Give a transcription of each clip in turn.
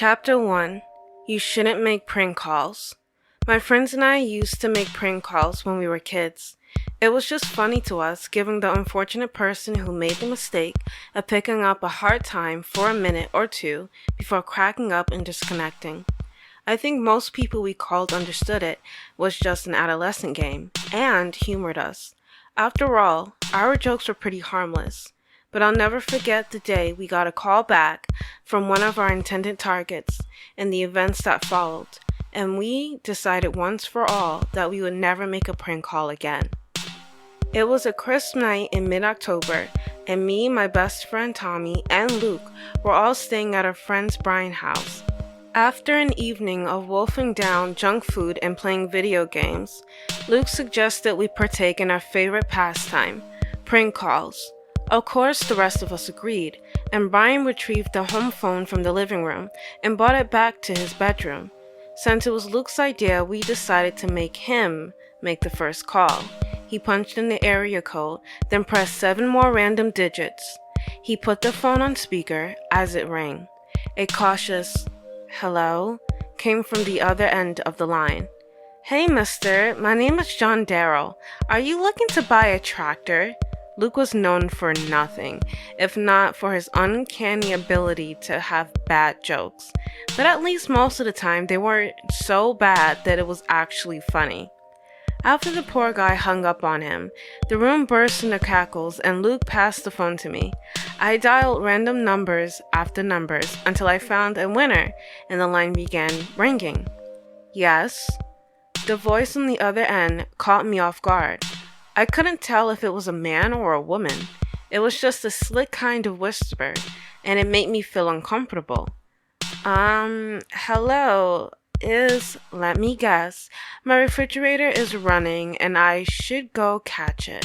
Chapter 1. You shouldn't make prank calls. My friends and I used to make prank calls when we were kids. It was just funny to us, given the unfortunate person who made the mistake of picking up a hard time for a minute or two before cracking up and disconnecting. I think most people we called understood it was just an adolescent game, and humored us. After all, our jokes were pretty harmless. But I'll never forget the day we got a call back from one of our intended targets and the events that followed, and we decided once for all that we would never make a prank call again. It was a crisp night in mid-October, and me, my best friend Tommy, and Luke were all staying at our friend's Brian's house. After an evening of wolfing down junk food and playing video games, Luke suggested we partake in our favorite pastime, prank calls. Of course, the rest of us agreed, and Brian retrieved the home phone from the living room and brought it back to his bedroom. Since it was Luke's idea, we decided to make him make the first call. He punched in the area code, then pressed 7 more random digits. He put the phone on speaker as it rang. A cautious, "Hello?" came from the other end of the line. "Hey, mister, my name is John Darrell. Are you looking to buy a tractor?" Luke was known for nothing, if not for his uncanny ability to have bad jokes. But at least most of the time, they weren't so bad that it was actually funny. After the poor guy hung up on him, the room burst into cackles and Luke passed the phone to me. I dialed random numbers after numbers until I found a winner and the line began ringing. "Yes?" The voice on the other end caught me off guard. I couldn't tell if it was a man or a woman. It was just a slick kind of whisper, and it made me feel uncomfortable. Hello, let me guess, my refrigerator is running and I should go catch it."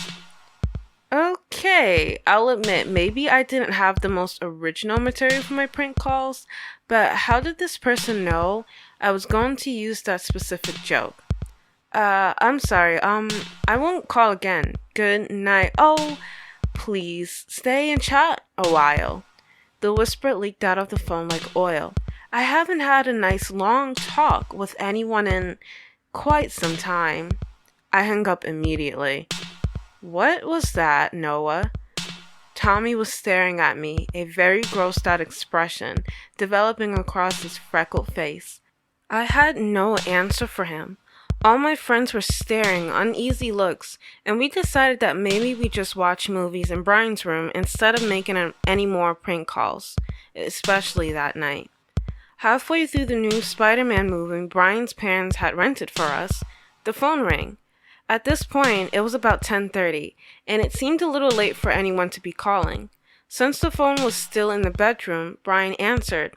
Okay, I'll admit, maybe I didn't have the most original material for my prank calls, but how did this person know I was going to use that specific joke? I'm sorry, I won't call again. Good night. Oh, please, stay and chat a while. The whisper leaked out of the phone like oil. I haven't had a nice long talk with anyone in quite some time. I hung up immediately. What was that, Noah? Tommy was staring at me, a very grossed out expression developing across his freckled face. I had no answer for him. All my friends were staring uneasy looks, and we decided that maybe we just watch movies in Brian's room instead of making any more prank calls, especially that night. Halfway through the new Spider-Man movie Brian's parents had rented for us, the phone rang. At this point, it was about 10:30, and it seemed a little late for anyone to be calling. Since the phone was still in the bedroom, Brian answered.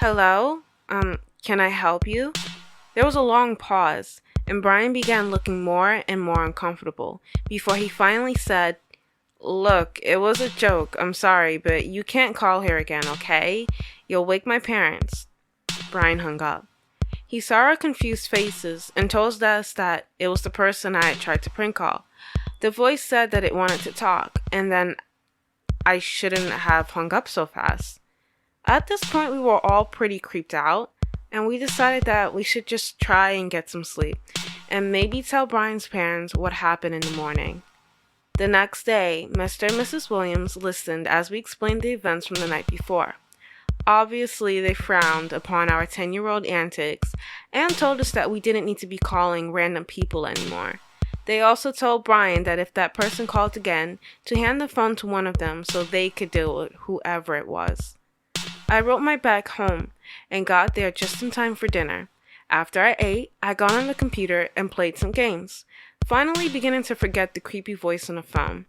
"Hello? Can I help you?" There was a long pause, and Brian began looking more and more uncomfortable before he finally said, "Look, it was a joke. I'm sorry, but you can't call here again, okay? You'll wake my parents." Brian hung up. He saw our confused faces and told us that it was the person I had tried to prank call. The voice said that it wanted to talk, and then I shouldn't have hung up so fast. At this point, we were all pretty creeped out, and we decided that we should just try and get some sleep, and maybe tell Brian's parents what happened in the morning. The next day, Mr. and Mrs. Williams listened as we explained the events from the night before. Obviously, they frowned upon our 10-year-old antics and told us that we didn't need to be calling random people anymore. They also told Brian that if that person called again, to hand the phone to one of them so they could deal with whoever it was. I wrote my bag home and got there just in time for dinner. After I ate, I got on the computer and played some games, finally beginning to forget the creepy voice on the phone.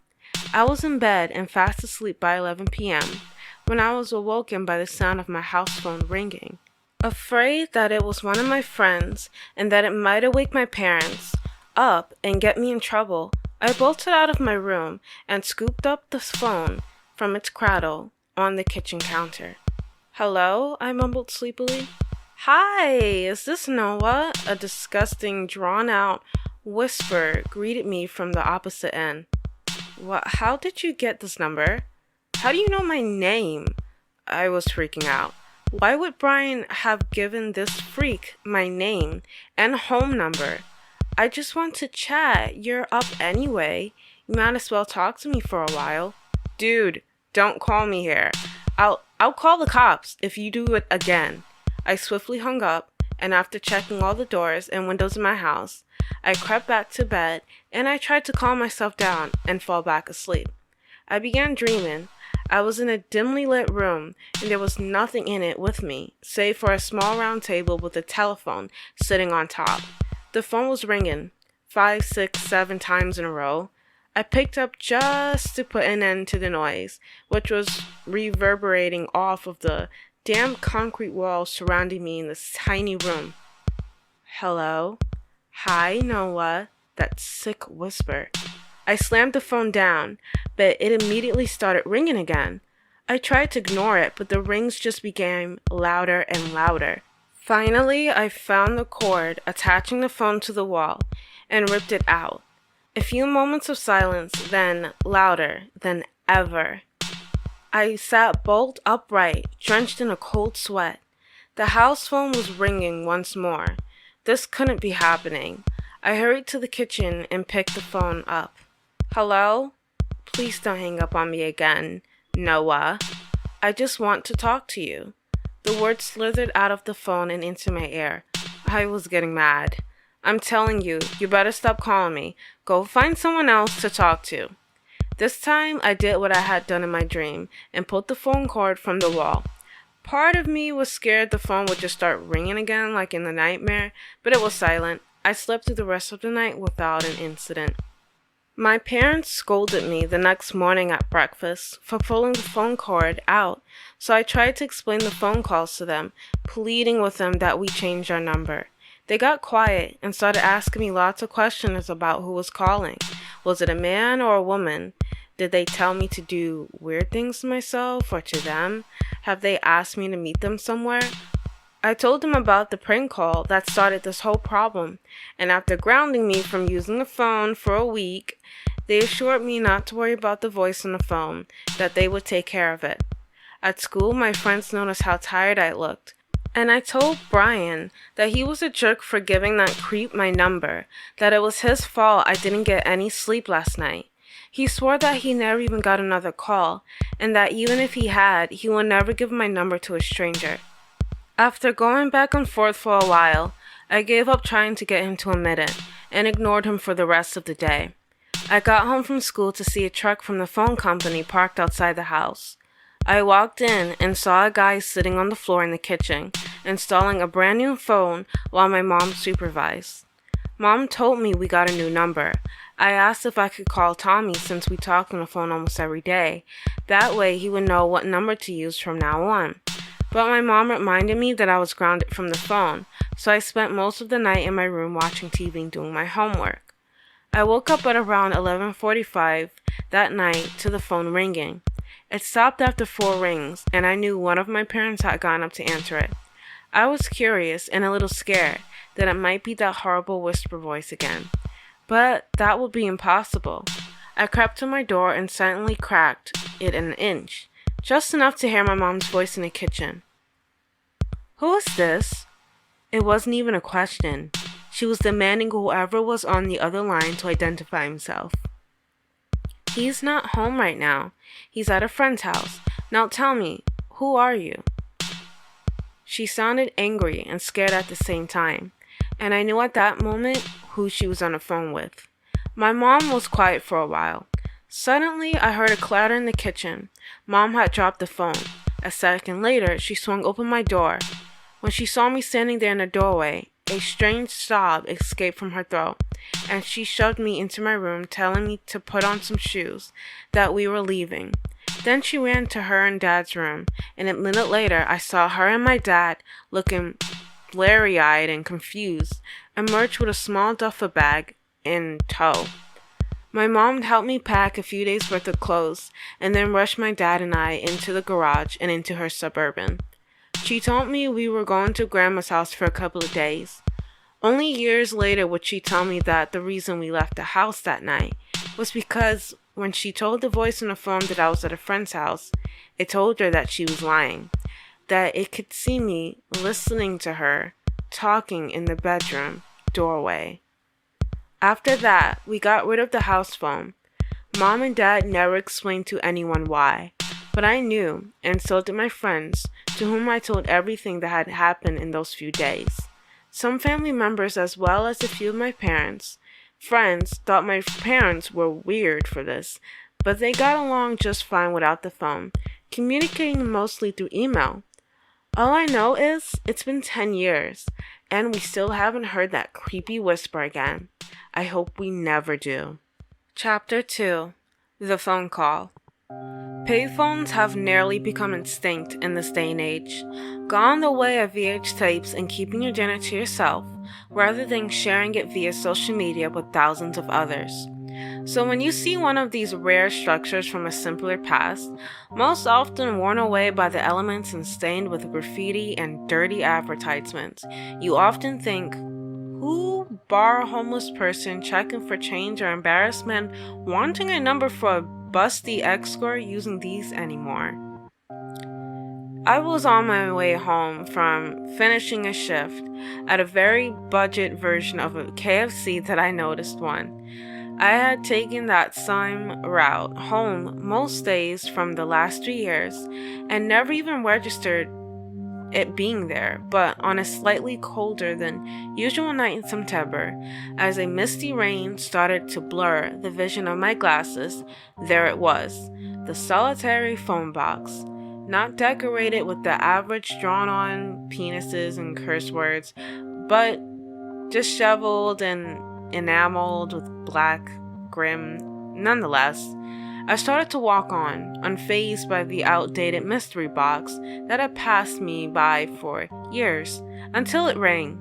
I was in bed and fast asleep by 11 p.m. when I was awoken by the sound of my house phone ringing. Afraid that it was one of my friends and that it might awake my parents up and get me in trouble, I bolted out of my room and scooped up the phone from its cradle on the kitchen counter. "Hello?" I mumbled sleepily. "Hi, is this Noah?" A disgusting, drawn-out whisper greeted me from the opposite end. How did you get this number?" "How do you know my name?" I was freaking out. Why would Brian have given this freak my name and home number? I just want to chat. You're up anyway. You might as well talk to me for a while. Dude, don't call me here. I'll call the cops if you do it again. I swiftly hung up, and after checking all the doors and windows in my house, I crept back to bed and I tried to calm myself down and fall back asleep. I began dreaming. I was in a dimly lit room, and there was nothing in it with me, save for a small round table with a telephone sitting on top. The phone was ringing 5, 6, 7 times in a row. I picked up just to put an end to the noise, which was reverberating off of the damp concrete walls surrounding me in this tiny room. Hello? Hi, Noah. That sick whisper. I slammed the phone down, but it immediately started ringing again. I tried to ignore it, but the rings just became louder and louder. Finally, I found the cord attaching the phone to the wall and ripped it out. A few moments of silence, then louder than ever. I sat bolt upright, drenched in a cold sweat. The house phone was ringing once more. This couldn't be happening. I hurried to the kitchen and picked the phone up. Hello? Please don't hang up on me again, Noah. I just want to talk to you. The words slithered out of the phone and into my ear. I was getting mad. I'm telling you, you better stop calling me. Go find someone else to talk to. This time, I did what I had done in my dream and pulled the phone cord from the wall. Part of me was scared the phone would just start ringing again like in the nightmare, but it was silent. I slept through the rest of the night without an incident. My parents scolded me the next morning at breakfast for pulling the phone cord out, so I tried to explain the phone calls to them, pleading with them that we change our number. They got quiet and started asking me lots of questions about who was calling. Was it a man or a woman? Did they tell me to do weird things to myself or to them? Have they asked me to meet them somewhere? I told them about the prank call that started this whole problem, and after grounding me from using the phone for a week, they assured me not to worry about the voice on the phone, that they would take care of it. At school, my friends noticed how tired I looked, and I told Brian that he was a jerk for giving that creep my number, that it was his fault I didn't get any sleep last night. He swore that he never even got another call, and that even if he had, he would never give my number to a stranger. After going back and forth for a while, I gave up trying to get him to admit it, and ignored him for the rest of the day. I got home from school to see a truck from the phone company parked outside the house. I walked in and saw a guy sitting on the floor in the kitchen, installing a brand new phone while my mom supervised. Mom told me we got a new number. I asked if I could call Tommy since we talked on the phone almost every day. That way he would know what number to use from now on. But my mom reminded me that I was grounded from the phone, so I spent most of the night in my room watching TV and doing my homework. I woke up at around 11:45 that night to the phone ringing. It stopped after 4 rings, and I knew one of my parents had gone up to answer it. I was curious and a little scared that it might be that horrible whisper voice again. But that would be impossible. I crept to my door and silently cracked it an inch, just enough to hear my mom's voice in the kitchen. Who is this? It wasn't even a question. She was demanding whoever was on the other line to identify himself. He's not home right now. He's at a friend's house. Now tell me, who are you? She sounded angry and scared at the same time, and I knew at that moment who she was on the phone with. My mom was quiet for a while. Suddenly, I heard a clatter in the kitchen. Mom had dropped the phone. A second later, she swung open my door. When she saw me standing there in the doorway, a strange sob escaped from her throat, and she shoved me into my room, telling me to put on some shoes, that we were leaving. Then she ran to her and Dad's room, and a minute later, I saw her and my dad, looking blurry-eyed and confused, emerge with a small duffel bag in tow. My mom helped me pack a few days' worth of clothes, and then rushed my dad and I into the garage and into her Suburban. She told me we were going to Grandma's house for a couple of days. Only years later would she tell me that the reason we left the house that night was because when she told the voice on the phone that I was at a friend's house, it told her that she was lying. that it could see me listening to her talking in the bedroom doorway. After that, we got rid of the house phone. Mom and Dad never explained to anyone why, but I knew, and so did my friends, to whom I told everything that had happened in those few days. Some family members, as well as a few of my friends, thought my parents were weird for this, but they got along just fine without the phone, communicating mostly through email. All I know is, it's been 10 years, and we still haven't heard that creepy whisper again. I hope we never do. Chapter 2. The Phone Call. Payphones have nearly become extinct in this day and age, gone the way of VH tapes and keeping your dinner to yourself, rather than sharing it via social media with thousands of others. So when you see one of these rare structures from a simpler past, most often worn away by the elements and stained with graffiti and dirty advertisements, you often think, who bar a homeless person checking for change or embarrassment wanting a number for a busty escort using these anymore? I was on my way home from finishing a shift at a very budget version of a KFC that I noticed one. I had taken that same route home most days from the last 3 years and never even registered it being there, but on a slightly colder than usual night in September, as a misty rain started to blur the vision of my glasses, there it was, the solitary phone box, not decorated with the average drawn-on penises and curse words, but disheveled and enameled with black grim. Nonetheless, I started to walk on, unfazed by the outdated mystery box that had passed me by for years, until it rang.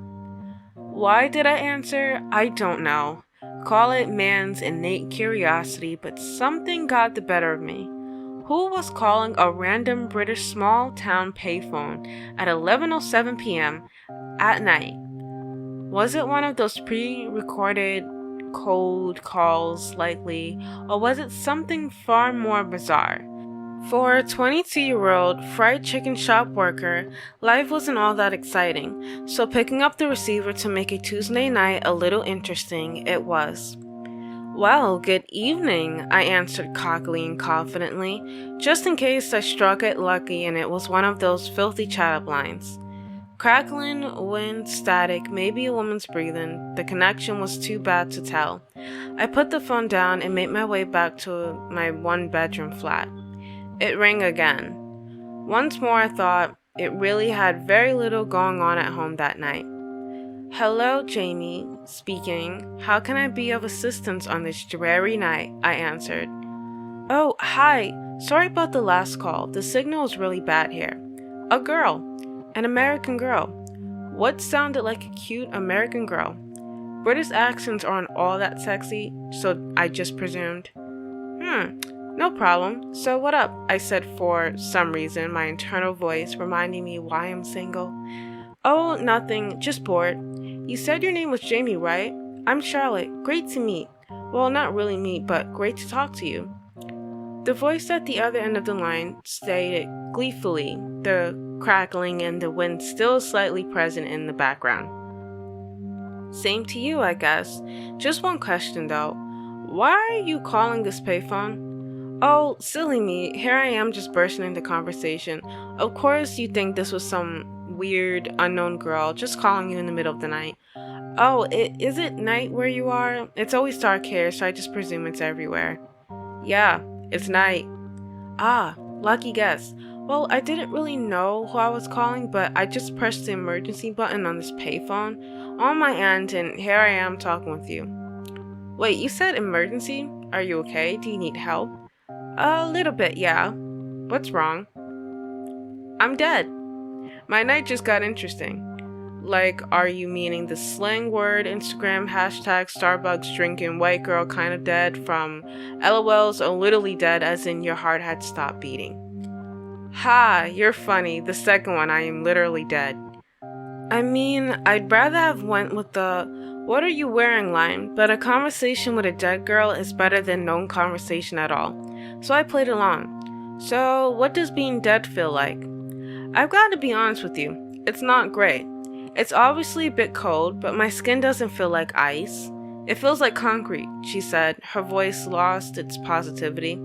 Why did I answer? I don't know. Call it man's innate curiosity, but something got the better of me. Who was calling a random British small-town payphone at 11:07 p.m. at night? Was it one of those pre-recorded cold calls likely, or was it something far more bizarre? For a 22-year-old fried chicken shop worker, life wasn't all that exciting, so picking up the receiver to make a Tuesday night a little interesting, it was. Well, good evening, I answered cockily and confidently, just in case I struck it lucky and it was one of those filthy chat-up lines. Crackling, wind, static, maybe a woman's breathing. The connection was too bad to tell. I put the phone down and made my way back to my one-bedroom flat. It rang again. Once more I thought it really had very little going on at home that night. Hello, Jamie, speaking. How can I be of assistance on this dreary night? I answered. Oh, hi. Sorry about the last call. The signal is really bad here. A girl. An American girl. What sounded like a cute American girl? British accents aren't all that sexy, so I just presumed. No problem. So what up? I said, for some reason, my internal voice reminding me why I'm single. Oh, nothing. Just bored. You said your name was Jamie, right? I'm Charlotte. Great to meet. Well, not really meet, but great to talk to you. The voice at the other end of the line stated gleefully, the crackling and the wind still slightly present in the background. Same to you, I guess. Just one question though. Why are you calling this payphone? Oh, silly me. Here I am just bursting into conversation. Of course you think this was some weird, unknown girl just calling you in the middle of the night. Oh, is it night where you are? It's always dark here, so I just presume it's everywhere. Yeah, it's night. Ah, lucky guess. Well, I didn't really know who I was calling, but I just pressed the emergency button on this payphone on my end, and here I am talking with you. Wait, you said emergency? Are you okay? Do you need help? A little bit, yeah. What's wrong? I'm dead. My night just got interesting. Like, are you meaning the slang word, Instagram, hashtag, Starbucks, drinking, white girl kind of dead from LOLs, or literally dead as in your heart had stopped beating? Ha, you're funny. The second one, I am literally dead. I mean, I'd rather have went with the what are you wearing line, but a conversation with a dead girl is better than no conversation at all. So I played along. So, what does being dead feel like? I've got to be honest with you, it's not great. It's obviously a bit cold, but my skin doesn't feel like ice. It feels like concrete, she said, her voice lost its positivity.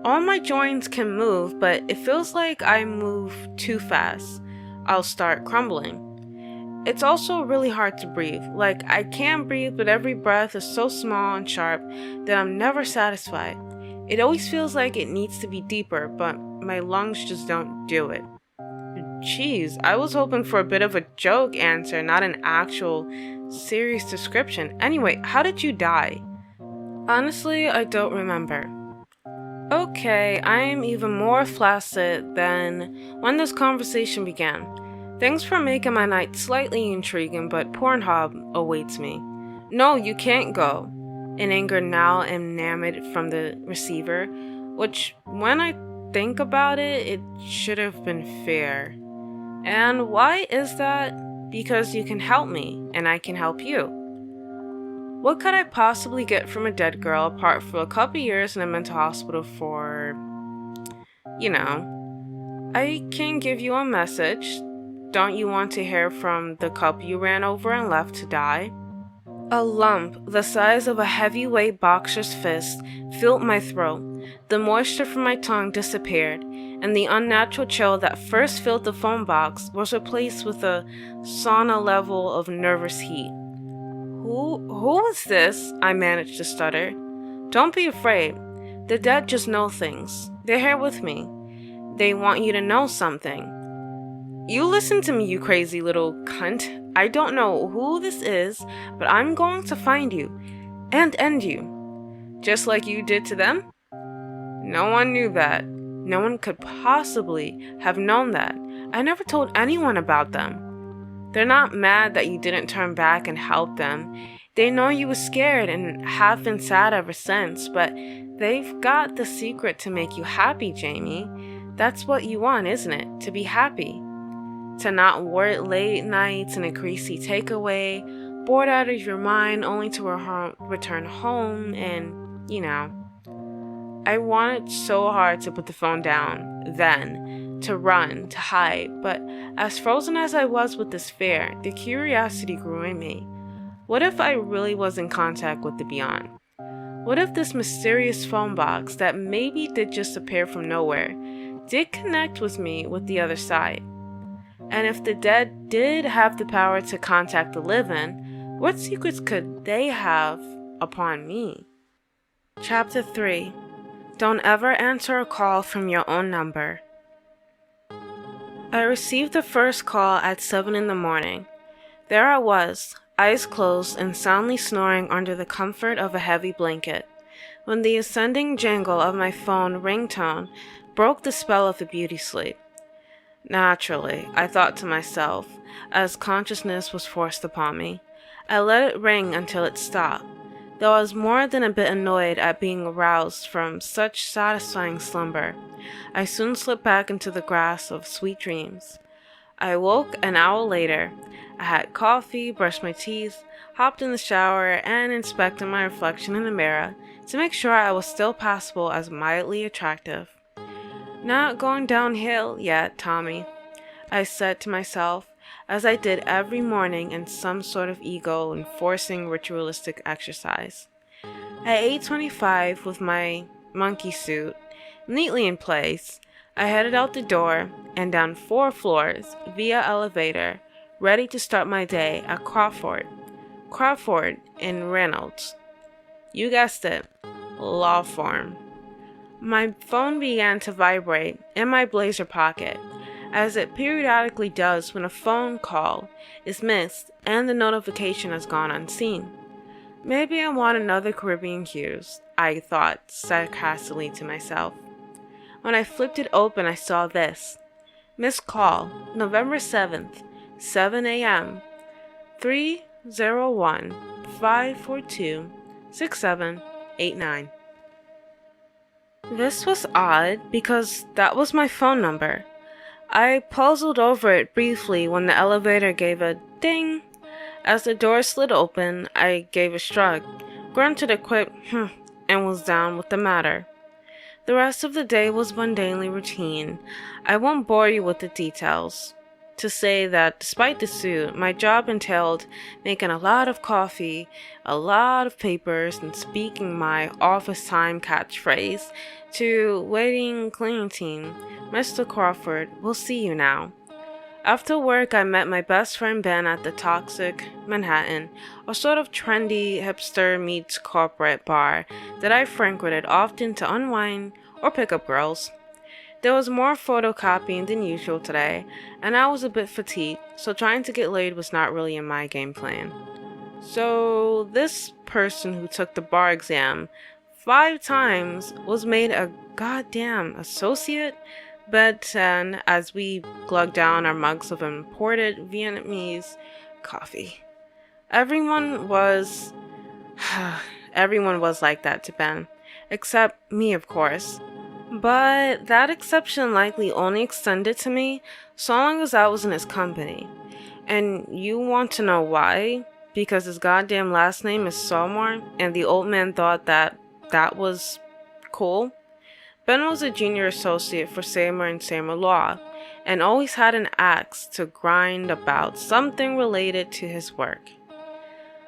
All my joints can move, but it feels like I move too fast. I'll start crumbling. It's also really hard to breathe. Like, I can't breathe, but every breath is so small and sharp that I'm never satisfied. It always feels like it needs to be deeper, but my lungs just don't do it. Jeez, I was hoping for a bit of a joke answer, not an actual serious description. Anyway, how did you die? Honestly, I don't remember. Okay, I am even more flaccid than when this conversation began. Thanks for making my night slightly intriguing, but Pornhub awaits me. No, you can't go. In anger now enamored from the receiver, which, when I think about it, it should have been fair. And why is that? Because you can help me, and I can help you. What could I possibly get from a dead girl apart from a couple years in a mental hospital for... I can give you a message. Don't you want to hear from the couple you ran over and left to die? A lump the size of a heavyweight boxer's fist filled my throat. The moisture from my tongue disappeared, and the unnatural chill that first filled the phone box was replaced with a sauna level of nervous heat. Who is this? I managed to stutter. Don't be afraid. The dead just know things. They're here with me. They want you to know something. You listen to me, you crazy little cunt. I don't know who this is, but I'm going to find you and end you. Just like you did to them? No one knew that. No one could possibly have known that. I never told anyone about them. They're not mad that you didn't turn back and help them. They know you were scared and have been sad ever since, but they've got the secret to make you happy, Jamie. That's what you want, isn't it? To be happy. To not work late nights in a greasy takeaway, bored out of your mind only to return home and, I wanted so hard to put the phone down then, to run, to hide, but as frozen as I was with this fear, the curiosity grew in me. What if I really was in contact with the beyond? What if this mysterious phone box that maybe did just appear from nowhere did connect with me with the other side? And if the dead did have the power to contact the living, what secrets could they have upon me? Chapter 3. Don't ever answer a call from your own number. I received the first call at 7 in the morning. There I was, eyes closed and soundly snoring under the comfort of a heavy blanket, when the ascending jangle of my phone ringtone broke the spell of the beauty sleep. Naturally, I thought to myself, as consciousness was forced upon me. I let it ring until it stopped, though I was more than a bit annoyed at being aroused from such satisfying slumber. I soon slipped back into the grasp of sweet dreams. I woke an hour later. I had coffee, brushed my teeth, hopped in the shower, and inspected my reflection in the mirror to make sure I was still passable as mildly attractive. Not going downhill yet, Tommy, I said to myself, as I did every morning in some sort of ego-enforcing ritualistic exercise. At 8:25, with my monkey suit neatly in place, I headed out the door and down 4 floors via elevator, ready to start my day at Crawford in Reynolds. You guessed it, law firm. My phone began to vibrate in my blazer pocket, as it periodically does when a phone call is missed and the notification has gone unseen. Maybe I want another Caribbean cruise, I thought sarcastically to myself. When I flipped it open, I saw this. Missed call, November 7th, 7 a.m., 301-542-6789. This was odd because that was my phone number. I puzzled over it briefly when the elevator gave a ding. As the door slid open, I gave a shrug, grunted a quick and was down with the matter. The rest of the day was mundanely routine. I won't bore you with the details. To say that despite the suit, my job entailed making a lot of coffee, a lot of papers, and speaking my office time catchphrase to waiting cleaning team, Mr. Crawford, we'll see you now. After work, I met my best friend Ben at the Toxic Manhattan, a sort of trendy hipster meets corporate bar that I frequented often to unwind or pick up girls. There was more photocopying than usual today, and I was a bit fatigued, so trying to get laid was not really in my game plan. So this person who took the bar exam 5 times was made a goddamn associate. But then, as we glugged down our mugs of imported Vietnamese coffee, everyone was like that to Ben, except me, of course. But that exception likely only extended to me so long as I was in his company. And you want to know why? Because his goddamn last name is Somar, and the old man thought that was cool. Ben was a junior associate for Samer & Samer Law, and always had an axe to grind about something related to his work.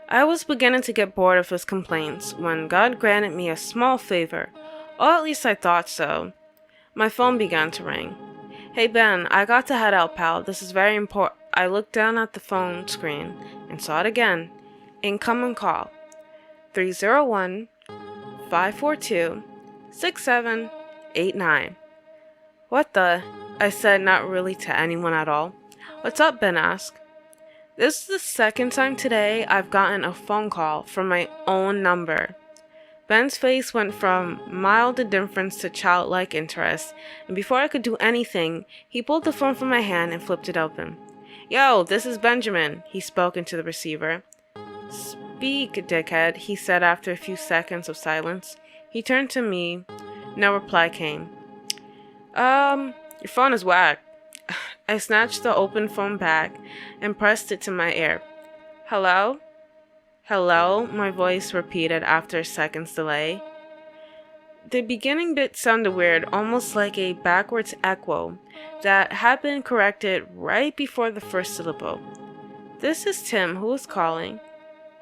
I was beginning to get bored of his complaints when God granted me a small favor, or at least I thought so. My phone began to ring. Hey Ben, I got to head out, pal. This is very important. I looked down at the phone screen and saw it again. Incoming call. 301-542-6789. What the? I said, not really to anyone at all. What's up, Ben asked. This is the second time today I've gotten a phone call from my own number. Ben's face went from mild indifference to childlike interest, and before I could do anything, he pulled the phone from my hand and flipped it open. Yo, this is Benjamin, he spoke into the receiver. Speak, dickhead, he said after a few seconds of silence. He turned to me. No reply came. Your phone is whack. I snatched the open phone back and pressed it to my ear. Hello? Hello? My voice repeated after a second's delay. The beginning bit sounded weird, almost like a backwards echo that had been corrected right before the first syllable. This is Tim. Who is calling?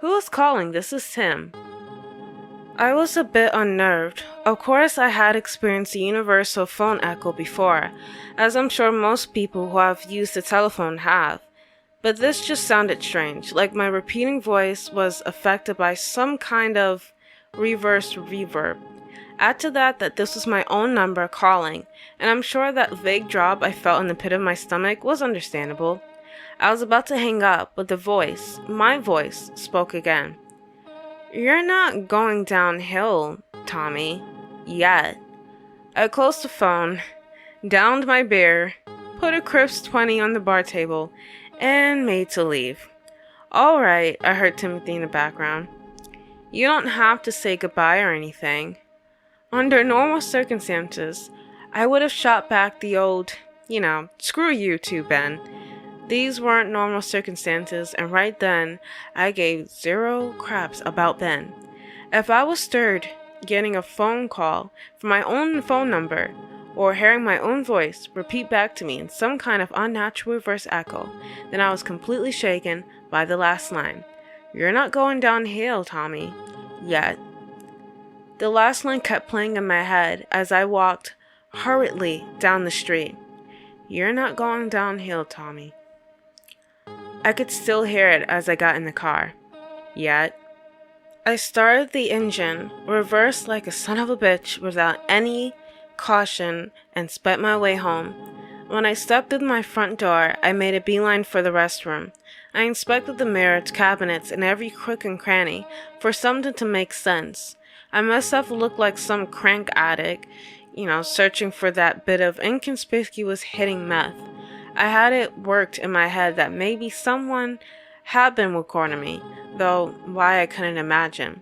Who is calling? This is Tim. I was a bit unnerved. Of course, I had experienced the universal phone echo before, as I'm sure most people who have used the telephone have. But this just sounded strange, like my repeating voice was affected by some kind of reverse reverb. Add to that this was my own number calling, and I'm sure that vague drop I felt in the pit of my stomach was understandable. I was about to hang up, but my voice, spoke again. You're not going downhill, Tommy. Yet. I closed the phone, downed my beer, put a crisp 20 on the bar table, and made to leave. Alright, I heard Timothy in the background. You don't have to say goodbye or anything. Under normal circumstances, I would have shot back the old, screw you too, Ben. These weren't normal circumstances, and right then, I gave 0 craps about Ben. If I was stirred, getting a phone call from my own phone number, or hearing my own voice repeat back to me in some kind of unnatural reverse echo, then I was completely shaken by the last line. You're not going downhill, Tommy. Yet. The last line kept playing in my head as I walked hurriedly down the street. You're not going downhill, Tommy. I could still hear it as I got in the car. Yet. I started the engine, reversed like a son of a bitch without any caution, and sped my way home. When I stepped through my front door, I made a beeline for the restroom. I inspected the mirrors, cabinets, and every crook and cranny for something to make sense. I must have looked like some crank addict, searching for that bit of inconspicuous hitting meth. I had it worked in my head that maybe someone had been recording me, though why I couldn't imagine.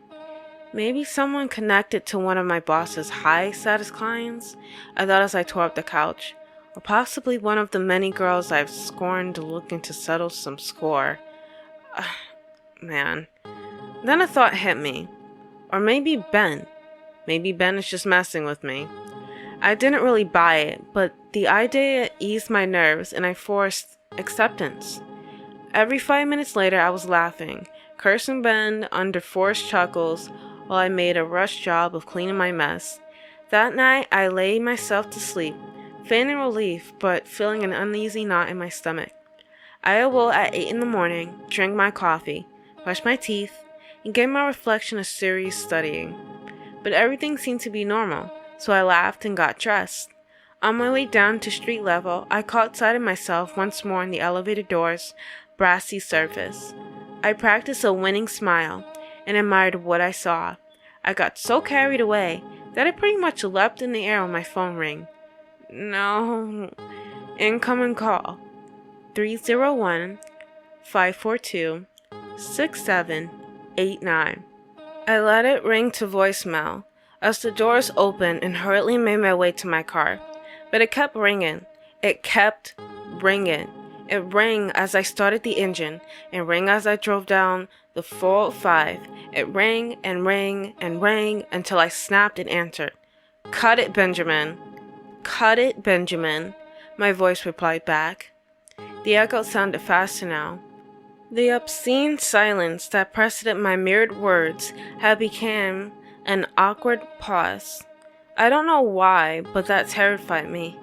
Maybe someone connected to one of my boss's high-status clients, I thought as I tore up the couch, or possibly one of the many girls I've scorned looking to settle some score. Man. Then a thought hit me. Or maybe Ben. Maybe Ben is just messing with me. I didn't really buy it, but the idea eased my nerves and I forced acceptance. Every 5 minutes later, I was laughing, cursing Ben under forced chuckles while I made a rush job of cleaning my mess. That night, I lay myself to sleep, feigning relief but feeling an uneasy knot in my stomach. I awoke at 8 in the morning, drank my coffee, brushed my teeth, and gave my reflection a serious studying. But everything seemed to be normal, so I laughed and got dressed. On my way down to street level, I caught sight of myself once more in the elevator door's brassy surface. I practiced a winning smile and admired what I saw. I got so carried away that I pretty much leapt in the air when my phone rang. No. Incoming call. 301-542-6789. I let it ring to voicemail as the doors opened and hurriedly made my way to my car. But it kept ringing. It kept ringing. It rang as I started the engine, and rang as I drove down the 405. It rang and rang and rang until I snapped and answered. "Cut it, Benjamin." "Cut it, Benjamin," my voice replied back. The echo sounded faster now. The obscene silence that preceded my mirrored words had become an awkward pause. I don't know why, but that terrified me.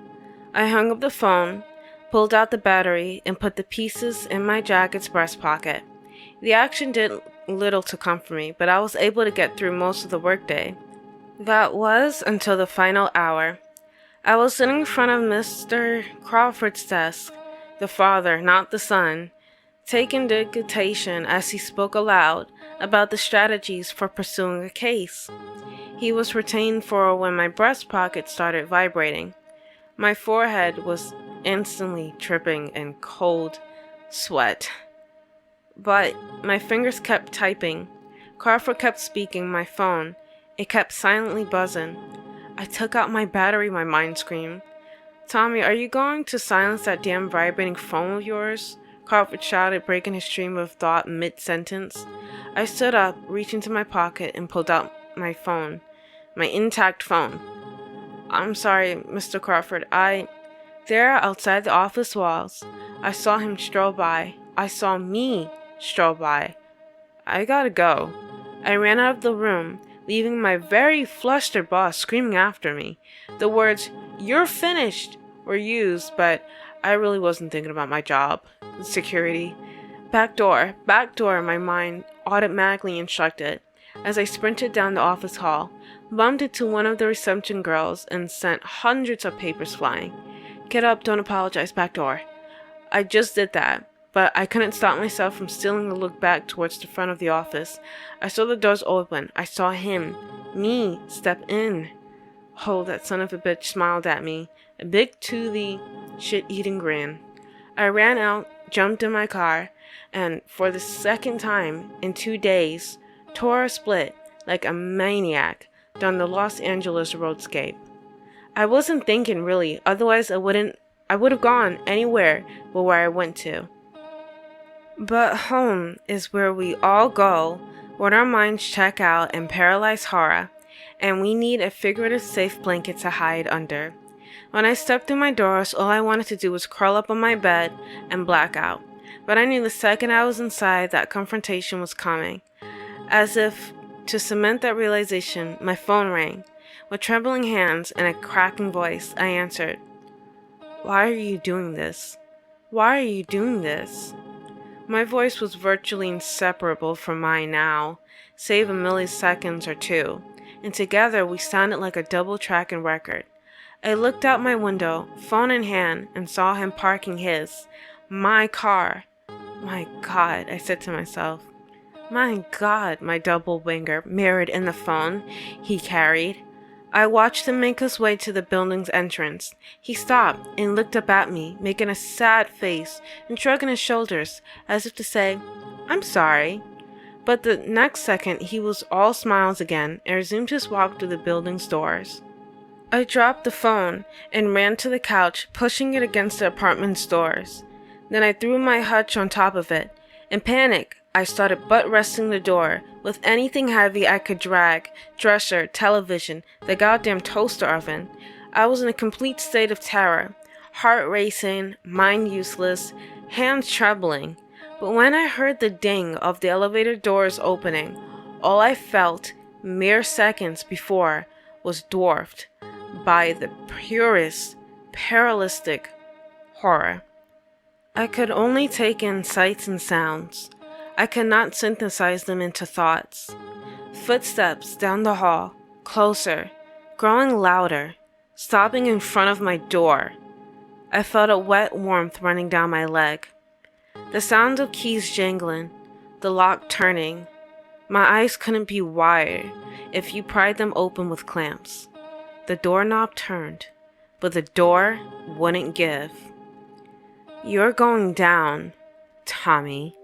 I hung up the phone, pulled out the battery, and put the pieces in my jacket's breast pocket. The action did little to comfort me, but I was able to get through most of the workday. That was until the final hour. I was sitting in front of Mr. Crawford's desk, the father, not the son, taking dictation as he spoke aloud about the strategies for pursuing a case. He was retained for when my breast pocket started vibrating. My forehead was instantly dripping in cold sweat. But my fingers kept typing. Crawford kept speaking my phone. It kept silently buzzing. I took out my battery, my mind screamed. "Tommy, are you going to silence that damn vibrating phone of yours?" Crawford shouted, breaking his stream of thought mid-sentence. I stood up, reached into my pocket, and pulled out my phone. My intact phone. "I'm sorry, Mr. Crawford, There, outside the office walls, I saw him stroll by. I saw me stroll by. I gotta go." I ran out of the room, leaving my very flustered boss screaming after me. The words, "You're finished," were used, but I really wasn't thinking about my job. Security. Back door, my mind automatically instructed. As I sprinted down the office hall, bumped into one of the reception girls, and sent hundreds of papers flying. "Get up, don't apologize, back door." I just did that, but I couldn't stop myself from stealing a look back towards the front of the office. I saw the doors open. I saw him, me, step in. Oh, that son of a bitch smiled at me, a big toothy, shit-eating grin. I ran out, jumped in my car, and for the second time in 2 days, tore a split like a maniac down the Los Angeles roadscape. I wasn't thinking really, otherwise I would have gone anywhere but where I went to. But home is where we all go when our minds check out in paralyzed horror, and we need a figurative safe blanket to hide under. When I stepped through my doors, all I wanted to do was curl up on my bed and black out. But I knew the second I was inside that confrontation was coming. As if to cement that realization, my phone rang. With trembling hands and a cracking voice, I answered. "Why are you doing this? Why are you doing this?" My voice was virtually inseparable from mine now, save a millisecond or two, and together we sounded like a double-tracking record. I looked out my window, phone in hand, and saw him parking his, my car. My God, I said to myself. My God, my double winger mirrored in the phone he carried. I watched him make his way to the building's entrance. He stopped and looked up at me, making a sad face and shrugging his shoulders as if to say, "I'm sorry." But the next second he was all smiles again and resumed his walk through the building's doors. I dropped the phone and ran to the couch, pushing it against the apartment's doors. Then I threw my hutch on top of it. In panic, I started butt resting the door with anything heavy I could drag, dresser, television, the goddamn toaster oven. I was in a complete state of terror, heart racing, mind useless, hands trembling. But when I heard the ding of the elevator doors opening, all I felt mere seconds before was dwarfed by the purest, paralystic horror. I could only take in sights and sounds. I could not synthesize them into thoughts. Footsteps down the hall, closer, growing louder, stopping in front of my door. I felt a wet warmth running down my leg. The sound of keys jingling, the lock turning. My eyes couldn't be wired if you pried them open with clamps. The doorknob turned, but the door wouldn't give. "You're going down, Tommy,"